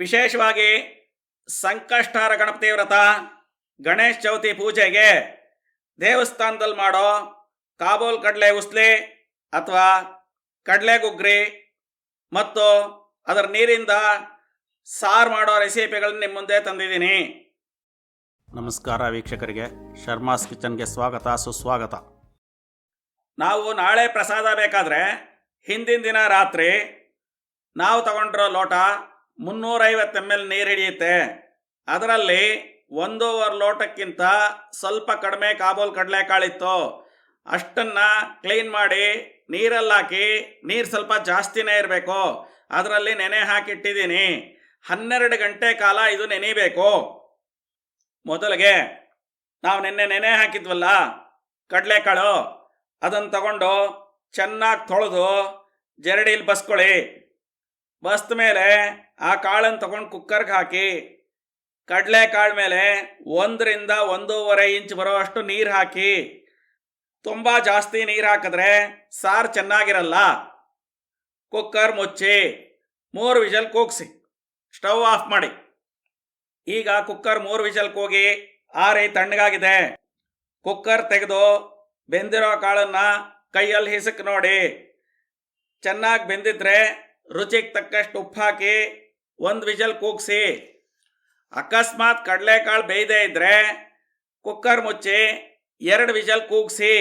ವಿಶೇಷವಾಗಿ ಸಂಕಷ್ಟಾರ ಗಣಪತಿ ವ್ರತ, ಗಣೇಶ ಚೌತಿ ಪೂಜೆಗೆ ದೇವಸ್ಥಾನದಲ್ಲಿ ಮಾಡೋ ಕಾಬೋಲ್ ಕಡಲೆ ಉಸ್ಲಿ ಅಥವಾ ಕಡಲೆ ಗುಗ್ರಿ ಮತ್ತು ಅದರ ನೀರಿಂದ ಸಾರು ಮಾಡೋ ರೆಸಿಪಿಗಳನ್ನ ನಿಮ್ಮ ಮುಂದೆ ತಂದಿದ್ದೀನಿ. ನಮಸ್ಕಾರ ವೀಕ್ಷಕರಿಗೆ, ಶರ್ಮಾಸ್ ಕಿಚನ್ಗೆ ಸ್ವಾಗತ ಸುಸ್ವಾಗತ. ನಾವು ನಾಳೆ ಪ್ರಸಾದ ಬೇಕಾದರೆ ಹಿಂದಿನ ದಿನ ರಾತ್ರಿ ನಾವು ತಗೊಂಡಿರೋ ಲೋಟ 350 ml ನೀರು ಹಿಡಿಯುತ್ತೆ. ಅದರಲ್ಲಿ 1.5 ಲೋಟಕ್ಕಿಂತ ಸ್ವಲ್ಪ ಕಡಿಮೆ ಕಾಬೋಲ್ ಕಡಲೆಕಾಳಿತ್ತು. ಅಷ್ಟನ್ನು ಕ್ಲೀನ್ ಮಾಡಿ ನೀರಲ್ಲಿ ಹಾಕಿ, ನೀರು ಸ್ವಲ್ಪ ಜಾಸ್ತಿನೇ ಇರಬೇಕು, ಅದರಲ್ಲಿ ನೆನೆ ಹಾಕಿಟ್ಟಿದ್ದೀನಿ. 12 ಗಂಟೆ ಕಾಲ ಇದು ನೆನೆಯಬೇಕು. ಮೊದಲಿಗೆ ನಾವು ನೆನೆ ಹಾಕಿದ್ವಲ್ಲ ಕಡಲೆಕಾಳು, ಅದನ್ನು ತಗೊಂಡು ಚೆನ್ನಾಗಿ ತೊಳೆದು ಜರಡಿಲಿ ಬಸ್ಕೊಳ್ಳಿ. ಬಸ್ದ ಮೇಲೆ ಆ ಕಾಳನ್ನು ತಗೊಂಡು ಕುಕ್ಕರ್ಗೆ ಹಾಕಿ, ಕಡಲೆಕಾಳು ಮೇಲೆ 1 ರಿಂದ 1.5 ಇಂಚ್ ಬರೋಷ್ಟು ನೀರು ಹಾಕಿ. ತುಂಬ ಜಾಸ್ತಿ ನೀರು ಹಾಕಿದ್ರೆ ಸಾರು ಚೆನ್ನಾಗಿರಲ್ಲ. ಕುಕ್ಕರ್ ಮುಚ್ಚಿ 3 ವಿಷಲ್ ಕೂಗಿಸಿ ಸ್ಟವ್ ಆಫ್ ಮಾಡಿ. ಈಗ ಕುಕ್ಕರ್ 3 ವಿಷಲ್ ಕೂಗಿ ಆರಿ ತಣ್ಣಗಾಗಿದೆ. ಕುಕ್ಕರ್ ತೆಗೆದು ಬೆಂದಿರೋ ಕಾಳನ್ನು ಕೈಯಲ್ಲಿ ಹಿಸಕ್ ನೋಡಿ. ಚೆನ್ನಾಗಿ ಬೆಂದಿದ್ರೆ ರುಚಿಗೆ ತಕ್ಕಷ್ಟು ಉಪ್ಪು ಹಾಕಿ 1 ವಿಷಲ್ ಕೂಗಿಸಿ. ಅಕಸ್ಮಾತ್ ಕಡಲೆಕಾಳು ಬೇಯದೇ ಇದ್ದರೆ ಕುಕ್ಕರ್ ಮುಚ್ಚಿ 2 ವಿಷಲ್ ಕೂಗಿಸಿ.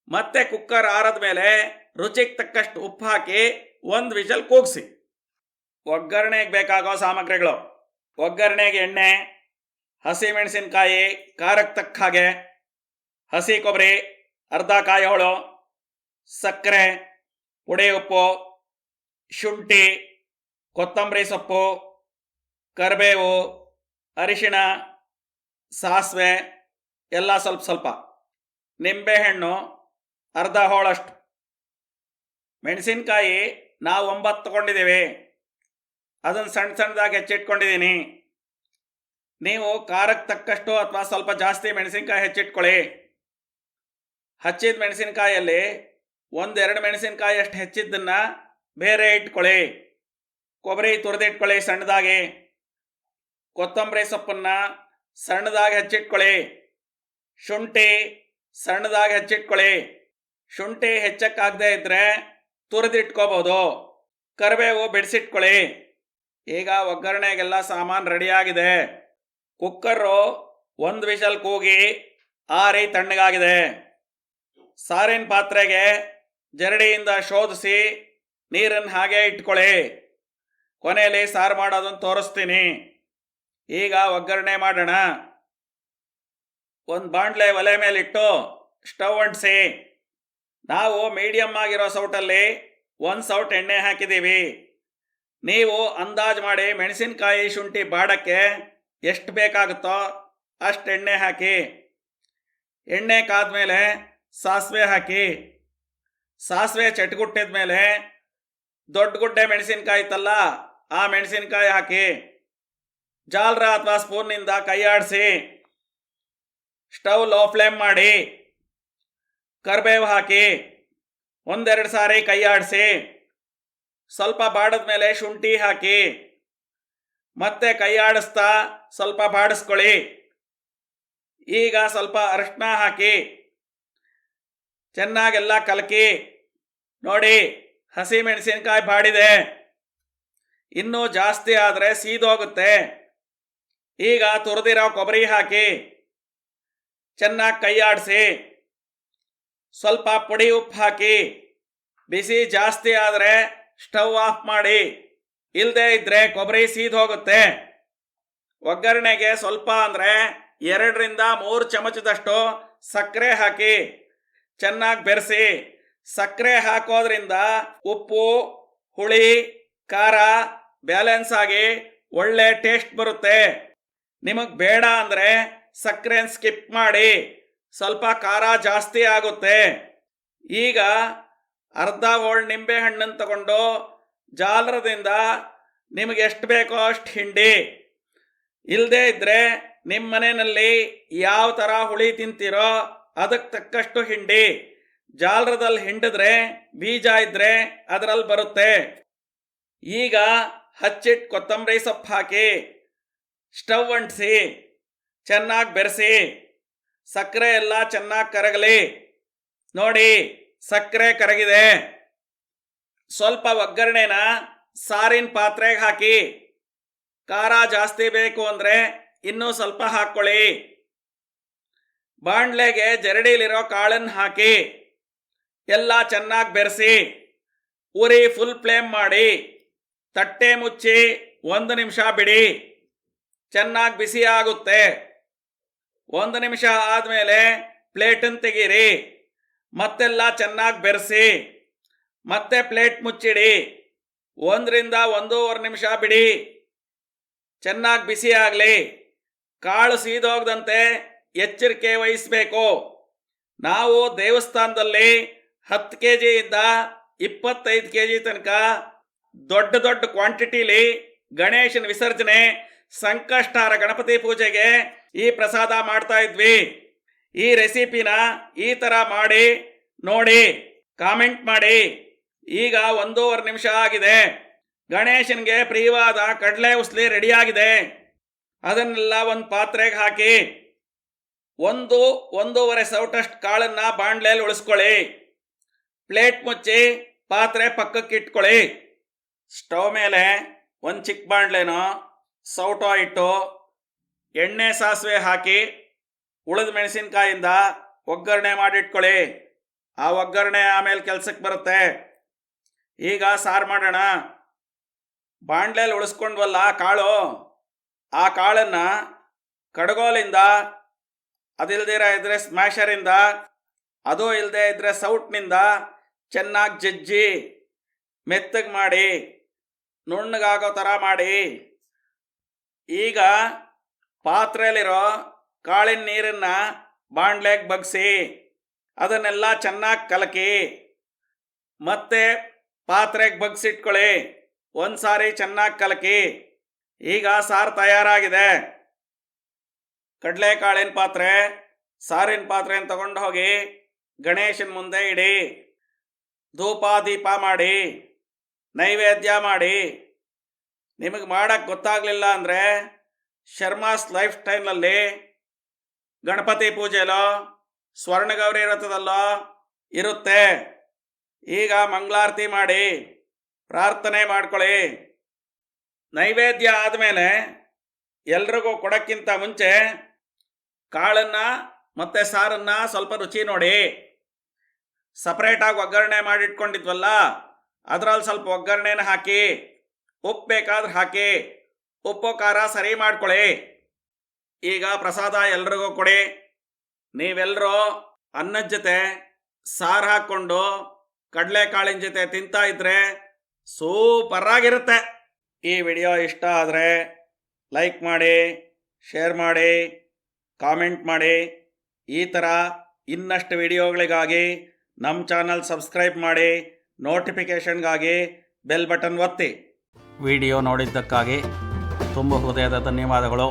ಮತ್ತೆ ಕುಕ್ಕರ್ ಆರದ ಮೇಲೆ ರುಚಿಗೆ ತಕ್ಕಷ್ಟು ಉಪ್ಪು ಹಾಕಿ 1 ವಿಷಲ್ ಕೂಗಿಸಿ. ಒಗ್ಗರಣೆಗೆ ಬೇಕಾಗೋ ಸಾಮಗ್ರಿಗಳು: ಒಗ್ಗರಣೆಗೆ ಎಣ್ಣೆ, ಹಸಿಮೆಣಸಿನಕಾಯಿ ಖಾರಕ್ಕೆ ತಕ್ಕ ಹಾಗೆ, ಹಸಿ ಕೊಬ್ಬರಿ ಅರ್ಧ ಕಾಯಿ ಹೋಳು, ಸಕ್ಕರೆ, ಪುಡಿ ಉಪ್ಪು, ಶುಂಠಿ, ಕೊತ್ತಂಬರಿ ಸೊಪ್ಪು, ಕರಿಬೇವು, ಅರಿಶಿಣ, ಸಾಸಿವೆ ಎಲ್ಲ ಸ್ವಲ್ಪ ಸ್ವಲ್ಪ, ನಿಂಬೆಹಣ್ಣು ಅರ್ಧ ಹೋಳಷ್ಟು. ಮೆಣಸಿನ್ಕಾಯಿ ನಾವು 9 ತಗೊಂಡಿದ್ದೀವಿ, ಅದನ್ನು ಸಣ್ಣ ಸಣ್ಣದಾಗಿ ಹೆಚ್ಚಿಟ್ಕೊಂಡಿದ್ದೀನಿ. ನೀವು ಖಾರಕ್ಕೆ ತಕ್ಕಷ್ಟು ಅಥವಾ ಸ್ವಲ್ಪ ಜಾಸ್ತಿ ಮೆಣಸಿನ್ಕಾಯಿ ಹೆಚ್ಚಿಟ್ಕೊಳ್ಳಿ. ಹಚ್ಚಿದ ಮೆಣಸಿನ್ಕಾಯಲ್ಲಿ 1-2 ಮೆಣಸಿನ್ಕಾಯಿ ಅಷ್ಟು ಹೆಚ್ಚಿದ್ದನ್ನು ಬೇರೆ ಇಟ್ಕೊಳ್ಳಿ. ಕೊಬ್ಬರಿ ತುರಿದಿಟ್ಕೊಳ್ಳಿ ಸಣ್ಣದಾಗಿ. ಕೊತ್ತಂಬರಿ ಸೊಪ್ಪನ್ನು ಸಣ್ಣದಾಗಿ ಹೆಚ್ಚಿಟ್ಕೊಳ್ಳಿ. ಶುಂಠಿ ಸಣ್ಣದಾಗಿ ಹೆಚ್ಚಿಟ್ಕೊಳ್ಳಿ. ಶುಂಠಿ ಹೆಚ್ಚಕ್ಕಾಗದೇ ಇದ್ದರೆ ತುರಿದಿಟ್ಕೋಬೋದು. ಕರಿಬೇವು ಬಿಡಿಸಿಟ್ಕೊಳ್ಳಿ. ಈಗ ಒಗ್ಗರಣೆಗೆಲ್ಲ ಸಾಮಾನು ರೆಡಿಯಾಗಿದೆ. ಕುಕ್ಕರು 1 ವಿಷಲ್ ಕೂಗಿ ಆರಿ ತಣ್ಣಗಾಗಿದೆ. ಸಾರಿನ ಪಾತ್ರೆಗೆ ಜರಡಿಯಿಂದ ಶೋಧಿಸಿ ನೀರನ್ನು ಹಾಗೆ ಇಟ್ಕೊಳ್ಳಿ. ಕೊನೆಯಲ್ಲಿ ಸಾರು ಮಾಡೋದನ್ನು ತೋರಿಸ್ತೀನಿ. ಈಗ ಒಗ್ಗರಣೆ ಮಾಡೋಣ. ಒಂದು ಬಾಣಲೆ ಒಲೆ ಮೇಲಿಟ್ಟು ಸ್ಟವ್ ಅಂಟಿಸಿ. ನಾವು ಮೀಡಿಯಮ್ ಆಗಿರೋ ಸೌಟಲ್ಲಿ 1 ಸೌಟ್ ಎಣ್ಣೆ ಹಾಕಿದ್ದೀವಿ. ನೀವು ಅಂದಾಜು ಮಾಡಿ ಮೆಣಸಿನಕಾಯಿ ಶುಂಠಿ ಬಾಡಕ್ಕೆ ಎಷ್ಟು ಬೇಕಾಗುತ್ತೋ ಅಷ್ಟು ಎಣ್ಣೆ ಹಾಕಿ. ಎಣ್ಣೆ ಕಾದ್ಮೇಲೆ ಸಾಸಿವೆ ಹಾಕಿ. ಸಾಸಿವೆ ಚಟ್ಗುಟ್ಟಿದ ಮೇಲೆ ದೊಡ್ಡ ಗುಡ್ಡೆ ಮೆಣಸಿನ್ಕಾಯಿ ಇತ್ತಲ್ಲ, ಆ ಮೆಣಸಿನ್ಕಾಯಿ ಹಾಕಿ. ಜಾಲ್ರ ಅಥವಾ ಸ್ಪೂನ್ನಿಂದ ಕೈ ಆಡಿಸಿ. ಸ್ಟವ್ ಲೋ ಫ್ಲೇಮ್ ಮಾಡಿ. ಕರಿಬೇವು ಹಾಕಿ 1-2 ಸಾರಿ ಕೈ ಆಡಿಸಿ. ಸ್ವಲ್ಪ ಬಾಡಿದ ಮೇಲೆ ಶುಂಠಿ ಹಾಕಿ. ಮತ್ತೆ ಕೈ ಆಡಿಸ್ತಾ ಸ್ವಲ್ಪ ಬಾಡಿಸ್ಕೊಳ್ಳಿ. ಈಗ ಸ್ವಲ್ಪ ಅರಿಶಿನ ಹಾಕಿ ಚೆನ್ನಾಗೆಲ್ಲ ಕಲಕಿ. ನೋಡಿ, ಹಸಿ ಮೆಣಸಿನ್ಕಾಯಿ ಬಾಡಿದೆ. ಇನ್ನೂ ಜಾಸ್ತಿ ಆದರೆ ಸೀದೋಗುತ್ತೆ. ಈಗ ತುರಿದಿರೋ ಕೊಬ್ಬರಿ ಹಾಕಿ ಚೆನ್ನಾಗಿ ಕೈ ಆಡಿಸಿ. ಸ್ವಲ್ಪ ಪುಡಿ ಉಪ್ಪು ಹಾಕಿ. ಬಿಸಿ ಜಾಸ್ತಿ ಆದರೆ ಸ್ಟವ್ ಆಫ್ ಮಾಡಿ, ಇಲ್ಲದೇ ಇದ್ದರೆ ಕೊಬ್ಬರಿ ಸೀದ್ ಹೋಗುತ್ತೆ. ಒಗ್ಗರಣೆಗೆ ಸ್ವಲ್ಪ ಅಂದರೆ 2 ರಿಂದ 3 ಚಮಚದಷ್ಟು ಸಕ್ಕರೆ ಹಾಕಿ ಚೆನ್ನಾಗಿ ಬೆರೆಸಿ. ಸಕ್ಕರೆ ಹಾಕೋದ್ರಿಂದ ಉಪ್ಪು, ಹುಳಿ, ಖಾರ ಬ್ಯಾಲೆನ್ಸ್ ಆಗಿ ಒಳ್ಳೆ ಟೇಸ್ಟ್ ಬರುತ್ತೆ. ನಿಮಗೆ ಬೇಡ ಅಂದರೆ ಸಕ್ಕರೆನ ಸ್ಕಿಪ್ ಮಾಡಿ, ಸ್ವಲ್ಪ ಖಾರ ಜಾಸ್ತಿ ಆಗುತ್ತೆ. ಈಗ ಅರ್ಧ ಹೋಳು ನಿಂಬೆ ಹಣ್ಣನ್ನು ತಗೊಂಡು ಜಾಲರದಿಂದ ನಿಮಗೆ ಎಷ್ಟು ಬೇಕೋ ಅಷ್ಟು ಹಿಂಡಿ. ಇಲ್ಲದೇ ಇದ್ದರೆ ನಿಮ್ಮ ಮನೆಯಲ್ಲಿ ಯಾವ ಥರ ಹುಳಿ ತಿಂತೀರೋ ಅದಕ್ಕೆ ತಕ್ಕಷ್ಟು ಹಿಂಡಿ. ಜಾಲರದಲ್ಲಿ ಹಿಂಡಿದ್ರೆ ಬೀಜ ಇದ್ದರೆ ಅದರಲ್ಲಿ ಬರುತ್ತೆ. ಈಗ ಹಚ್ಚಿಟ್ಟು ಕೊತ್ತಂಬರಿ ಸೊಪ್ಪು ಹಾಕಿ ಸ್ಟವ್ ಅಂಟಿಸಿ ಚೆನ್ನಾಗಿ ಬೆರೆಸಿ ಸಕ್ಕರೆ ಎಲ್ಲ ಚೆನ್ನಾಗಿ ಕರಗಲಿ. ನೋಡಿ, ಸಕ್ಕರೆ ಕರಗಿದೆ. ಸ್ವಲ್ಪ ಒಗ್ಗರಣೆನ ಸಾರಿನ ಪಾತ್ರೆಗೆ ಹಾಕಿ. ಖಾರ ಜಾಸ್ತಿ ಬೇಕು ಅಂದರೆ ಇನ್ನೂ ಸ್ವಲ್ಪ ಹಾಕ್ಕೊಳ್ಳಿ. ಬಾಣಲೆಗೆ ಜರಡಿಲಿರೋ ಕಾಳನ್ನು ಹಾಕಿ ಎಲ್ಲ ಚೆನ್ನಾಗಿ ಬೆರೆಸಿ ಉರಿ ಫುಲ್ ಫ್ಲೇಮ್ ಮಾಡಿ ತಟ್ಟೆ ಮುಚ್ಚಿ 1 ನಿಮಿಷ ಬಿಡಿ. ಚೆನ್ನಾಗಿ ಬಿಸಿ ಆಗುತ್ತೆ. 1 ನಿಮಿಷ ಆದಮೇಲೆ ಪ್ಲೇಟನ್ನು ತೆಗೀರಿ. ಮತ್ತೆಲ್ಲ ಚೆನ್ನಾಗಿ ಬೆರೆಸಿ ಮತ್ತೆ ಪ್ಲೇಟ್ ಮುಚ್ಚಿಡಿ. 1 ರಿಂದ 1.5 ನಿಮಿಷ ಬಿಡಿ. ಚೆನ್ನಾಗಿ ಬಿಸಿ ಆಗಲಿ. ಕಾಳು ಸೀದೋಗದಂತೆ ಎಚ್ಚರಿಕೆ ವಹಿಸಬೇಕು. ನಾವು ದೇವಸ್ಥಾನದಲ್ಲಿ 10 kg ಇಂದ 25 kg ತನಕ ದೊಡ್ಡ ದೊಡ್ಡ ಕ್ವಾಂಟಿಟಿಲಿ ಗಣೇಶನ ವಿಸರ್ಜನೆ, ಸಂಕಷ್ಟಹಾರ ಗಣಪತಿ ಪೂಜೆಗೆ ಈ ಪ್ರಸಾದ ಮಾಡ್ತಾ ಇದ್ವಿ. ಈ ರೆಸಿಪಿನ ಈ ಥರ ಮಾಡಿ ನೋಡಿ, ಕಾಮೆಂಟ್ ಮಾಡಿ. ಈಗ 1.5 ನಿಮಿಷ ಆಗಿದೆ. ಗಣೇಶನಿಗೆ ಪ್ರಿಯವಾದ ಕಡಲೆ ಉಸ್ಲಿ ರೆಡಿಯಾಗಿದೆ. ಅದನ್ನೆಲ್ಲ ಒಂದು ಪಾತ್ರೆಗೆ ಹಾಕಿ 1-1.5 ಸೌಟಷ್ಟು ಕಾಳನ್ನು ಬಾಣಲೆಯಲ್ಲಿ ಉಳಿಸ್ಕೊಳ್ಳಿ. ಪ್ಲೇಟ್ ಮುಚ್ಚಿ ಪಾತ್ರೆ ಪಕ್ಕಕ್ಕೆ ಇಟ್ಕೊಳ್ಳಿ. ಸ್ಟವ್ ಮೇಲೆ ಒಂದು ಚಿಕ್ಕ ಬಾಣಲೆನೋ ಸೌಟೋ ಇಟ್ಟು ಎಣ್ಣೆ ಸಾಸಿವೆ ಹಾಕಿ ಉಳಿದ ಮೆಣಸಿನ್ಕಾಯಿಂದ ಒಗ್ಗರಣೆ ಮಾಡಿಟ್ಕೊಳ್ಳಿ. ಆ ಒಗ್ಗರಣೆ ಆಮೇಲೆ ಕೆಲಸಕ್ಕೆ ಬರುತ್ತೆ. ಈಗ ಸಾರು ಮಾಡೋಣ. ಬಾಣಲೆಯಲ್ಲಿ ಉಳಿಸ್ಕೊಂಡ್ವಲ್ಲ ಕಾಳು, ಆ ಕಾಳನ್ನು ಕಡಗೋಲಿಂದ, ಅದಿಲ್ದಿರ ಇದ್ರೆ ಸ್ಮ್ಯಾಶರಿಂದ, ಅದು ಇಲ್ಲದೆ ಇದ್ರೆ ಸೌಟ್ನಿಂದ ಚೆನ್ನಾಗಿ ಜಜ್ಜಿ ಮೆತ್ತಗೆ ಮಾಡಿ ನುಣ್ಣಗಾಗೋ ಥರ ಮಾಡಿ. ಈಗ ಪಾತ್ರೆಯಲ್ಲಿರೋ ಕಾಳಿನ ನೀರನ್ನು ಬಾಣಲೆಗೆ ಬಗ್ಸಿ ಅದನ್ನೆಲ್ಲ ಚೆನ್ನಾಗಿ ಕಲಕಿ ಮತ್ತೆ ಪಾತ್ರೆಗೆ ಬಗ್ಸಿಟ್ಕೊಳ್ಳಿ. ಒಂದು ಸಾರಿ ಚೆನ್ನಾಗಿ ಕಲಕಿ. ಈಗ ಸಾರು ತಯಾರಾಗಿದೆ. ಕಡಲೆಕಾಳಿನ ಪಾತ್ರೆ, ಸಾರಿನ ಪಾತ್ರೆಯನ್ನು ತಗೊಂಡು ಹೋಗಿ ಗಣೇಶನ ಮುಂದೆ ಇಡಿ. ಧೂಪ ದೀಪ ಮಾಡಿ ನೈವೇದ್ಯ ಮಾಡಿ. ನಿಮಗೆ ಮಾಡೋಕ್ಕೆ ಗೊತ್ತಾಗಲಿಲ್ಲ ಅಂದರೆ ಶರ್ಮಾಸ್ ಲೈಫ್ ಸ್ಟೈಲ್ನಲ್ಲಿ ಗಣಪತಿ ಪೂಜೆಲೋ ಸ್ವರ್ಣಗೌರಿ ವ್ರತದಲ್ಲೋ ಇರುತ್ತೆ. ಈಗ ಮಂಗಳಾರತಿ ಮಾಡಿ ಪ್ರಾರ್ಥನೆ ಮಾಡ್ಕೊಳ್ಳಿ. ನೈವೇದ್ಯ ಆದಮೇಲೆ ಎಲ್ರಿಗೂ ಕೊಡೋಕ್ಕಿಂತ ಮುಂಚೆ ಕಾಳನ್ನು ಮತ್ತು ಸಾರನ್ನು ಸ್ವಲ್ಪ ರುಚಿ ನೋಡಿ. ಸಪ್ರೇಟಾಗಿ ಒಗ್ಗರಣೆ ಮಾಡಿಟ್ಕೊಂಡಿದ್ವಲ್ಲ, ಅದರಲ್ಲಿ ಸ್ವಲ್ಪ ಒಗ್ಗರಣೆನ ಹಾಕಿ, ಉಪ್ಪು ಬೇಕಾದ್ರೆ ಹಾಕಿ, ಉಪ್ಪು ಖಾರ ಸರಿ ಮಾಡ್ಕೊಳ್ಳಿ. ಈಗ ಪ್ರಸಾದ ಎಲ್ರಿಗೂ ಕೊಡಿ. ನೀವೆಲ್ಲರೂ ಅನ್ನದ ಜೊತೆ ಸಾರು ಹಾಕ್ಕೊಂಡು ಕಡಲೆಕಾಳಿನ ಜೊತೆ ತಿಂತಾ ಇದ್ರೆ ಸೂಪರಾಗಿರುತ್ತೆ. ಈ ವಿಡಿಯೋ ಇಷ್ಟ ಆದರೆ ಲೈಕ್ ಮಾಡಿ, ಶೇರ್ ಮಾಡಿ, ಕಾಮೆಂಟ್ ಮಾಡಿ. ಈ ಥರ ಇನ್ನಷ್ಟು ವಿಡಿಯೋಗಳಿಗಾಗಿ ನಮ್ಮ ಚಾನಲ್ ಸಬ್ಸ್ಕ್ರೈಬ್ ಮಾಡಿ. ನೋಟಿಫಿಕೇಷನ್ಗಾಗಿ ಬೆಲ್ ಬಟನ್ ಒತ್ತಿ. ವಿಡಿಯೋ ನೋಡಿದ್ದಕ್ಕಾಗಿ ತುಂಬ ಹೃದಯದ ಧನ್ಯವಾದಗಳು.